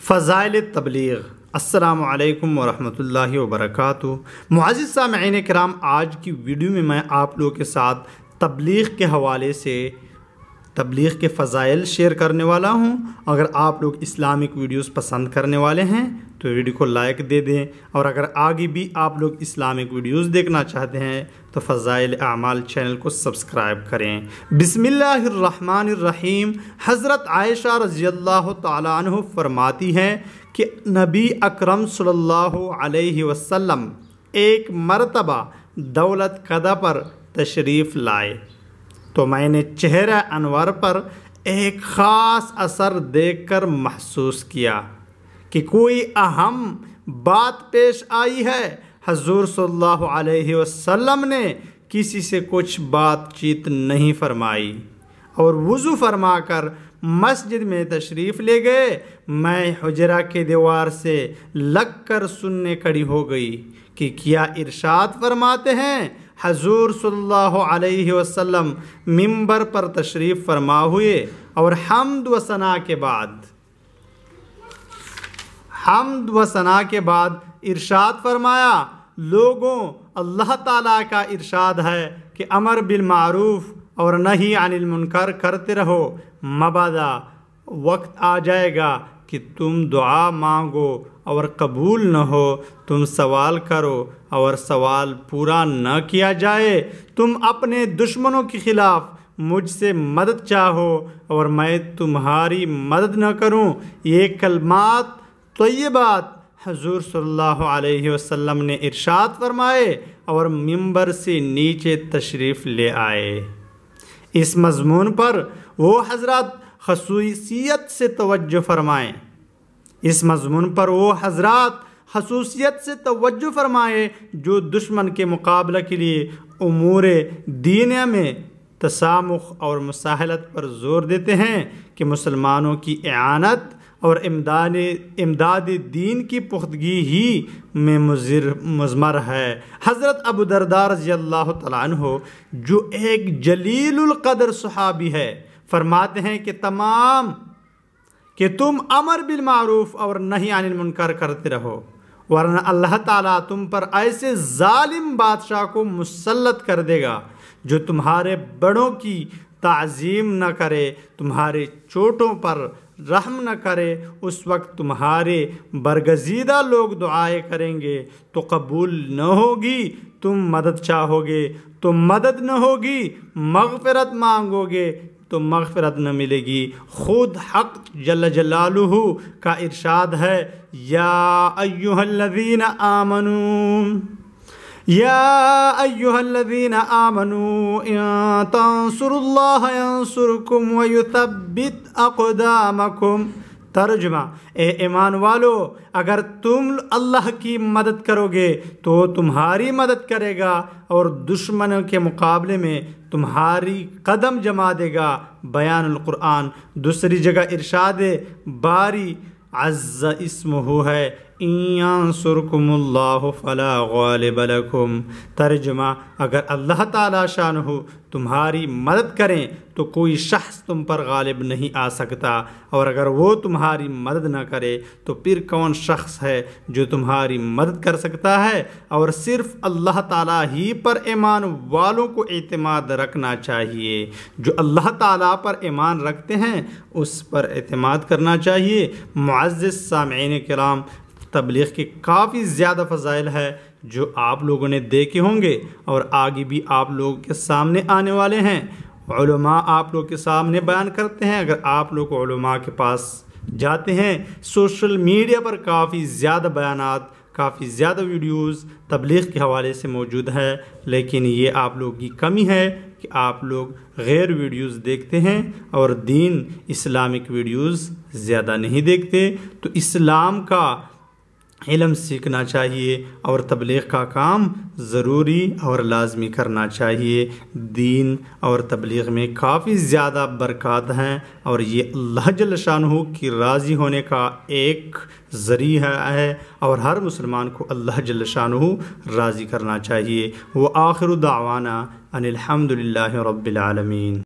فضائل تبلیغ۔ السلام علیکم ورحمۃ اللہ وبرکاتہ۔ معزز سامعین کرام، آج کی ویڈیو میں آپ لوگوں کے ساتھ تبلیغ کے حوالے سے تبلیغ کے فضائل شیئر کرنے والا ہوں۔ اگر آپ لوگ اسلامک ویڈیوز پسند کرنے والے ہیں تو ویڈیو کو لائک دے دیں، اور اگر آگے بھی آپ لوگ اسلامک ویڈیوز دیکھنا چاہتے ہیں تو فضائل اعمال چینل کو سبسکرائب کریں۔ بسم اللہ الرحمن الرحیم۔ حضرت عائشہ رضی اللہ تعالیٰ عنہ فرماتی ہیں کہ نبی اکرم صلی اللہ علیہ وسلم ایک مرتبہ دولت قدہ پر تشریف لائے تو میں نے چہرہ انور پر ایک خاص اثر دیکھ کر محسوس کیا کہ کوئی اہم بات پیش آئی ہے۔ حضور صلی اللہ علیہ وسلم نے کسی سے کچھ بات چیت نہیں فرمائی اور وضو فرما کر مسجد میں تشریف لے گئے۔ میں حجرہ کے دیوار سے لگ کر سننے کھڑی ہو گئی کہ کیا ارشاد فرماتے ہیں۔ حضور صلی اللہ علیہ وسلم منبر پر تشریف فرما ہوئے اور حمد و ثنا کے بعد ارشاد فرمایا، لوگوں، اللہ تعالیٰ کا ارشاد ہے کہ امر بالمعروف اور نہی عن المنکر کرتے رہو، مبادا وقت آ جائے گا کہ تم دعا مانگو اور قبول نہ ہو، تم سوال کرو اور سوال پورا نہ کیا جائے، تم اپنے دشمنوں کے خلاف مجھ سے مدد چاہو اور میں تمہاری مدد نہ کروں۔ یہ کلمات طیبات حضور صلی اللہ علیہ وسلم نے ارشاد فرمائے اور منبر سے نیچے تشریف لے آئے۔ اس مضمون پر وہ حضرات خصوصیت سے توجہ فرمائے جو دشمن کے مقابلہ کے لیے امور دینیہ میں تسامح اور مساہلت پر زور دیتے ہیں کہ مسلمانوں کی اعانت اور امداد دین کی پختگی ہی میں مضمر ہے۔ حضرت ابو درداء رضی اللہ تعالیٰ عنہ جو ایک جلیل القدر صحابی ہے، فرماتے ہیں کہ تم امر بالمعروف اور نہی عن المنکر کرتے رہو، ورنہ اللہ تعالیٰ تم پر ایسے ظالم بادشاہ کو مسلط کر دے گا جو تمہارے بڑوں کی تعظیم نہ کرے، تمہارے چھوٹوں پر رحم نہ کرے۔ اس وقت تمہارے برگزیدہ لوگ دعائیں کریں گے تو قبول نہ ہوگی، تم مدد چاہو گے تو مدد نہ ہوگی، مغفرت مانگو گے تو مغفرت نہ ملے گی۔ خود حق جل جلالہ کا ارشاد ہے، یا ایھا الذین آمنوا ان تنصروا اللہ ینصرکم ویثبت اقدامکم۔ ترجمہ، اے ایمان والو، اگر تم اللہ کی مدد کرو گے تو تمہاری مدد کرے گا اور دشمنوں کے مقابلے میں تمہاری قدم جما دے گا۔ بیان القرآن۔ دوسری جگہ ارشاد باری عز اسمہ ہے، ان ینصرکم اللہ فلا غالب لکم۔ ترجمہ، اگر اللہ تعالیٰ شانہ تمہاری مدد کریں تو کوئی شخص تم پر غالب نہیں آ سکتا، اور اگر وہ تمہاری مدد نہ کرے تو پھر کون شخص ہے جو تمہاری مدد کر سکتا ہے؟ اور صرف اللہ تعالیٰ ہی پر ایمان والوں کو اعتماد رکھنا چاہیے۔ جو اللہ تعالیٰ پر ایمان رکھتے ہیں اس پر اعتماد کرنا چاہیے۔ معزز سامعین کرام، تبلیغ کے کافی زیادہ فضائل ہے جو آپ لوگوں نے دیکھے ہوں گے اور آگے بھی آپ لوگوں کے سامنے آنے والے ہیں۔ علماء آپ لوگ کے سامنے بیان کرتے ہیں۔ اگر آپ لوگ علماء کے پاس جاتے ہیں، سوشل میڈیا پر کافی زیادہ بیانات، کافی زیادہ ویڈیوز تبلیغ کے حوالے سے موجود ہے، لیکن یہ آپ لوگوں کی کمی ہے کہ آپ لوگ غیر ویڈیوز دیکھتے ہیں اور دین اسلامک ویڈیوز زیادہ نہیں دیکھتے۔ تو اسلام کا علم سیکھنا چاہیے اور تبلیغ کا کام ضروری اور لازمی کرنا چاہیے۔ دین اور تبلیغ میں کافی زیادہ برکات ہیں اور یہ اللہ جل شانہ کی راضی ہونے کا ایک ذریعہ ہے، اور ہر مسلمان کو اللہ جل شانہ راضی کرنا چاہیے۔ وآخر دعوانا ان الحمد للہ رب العالمین۔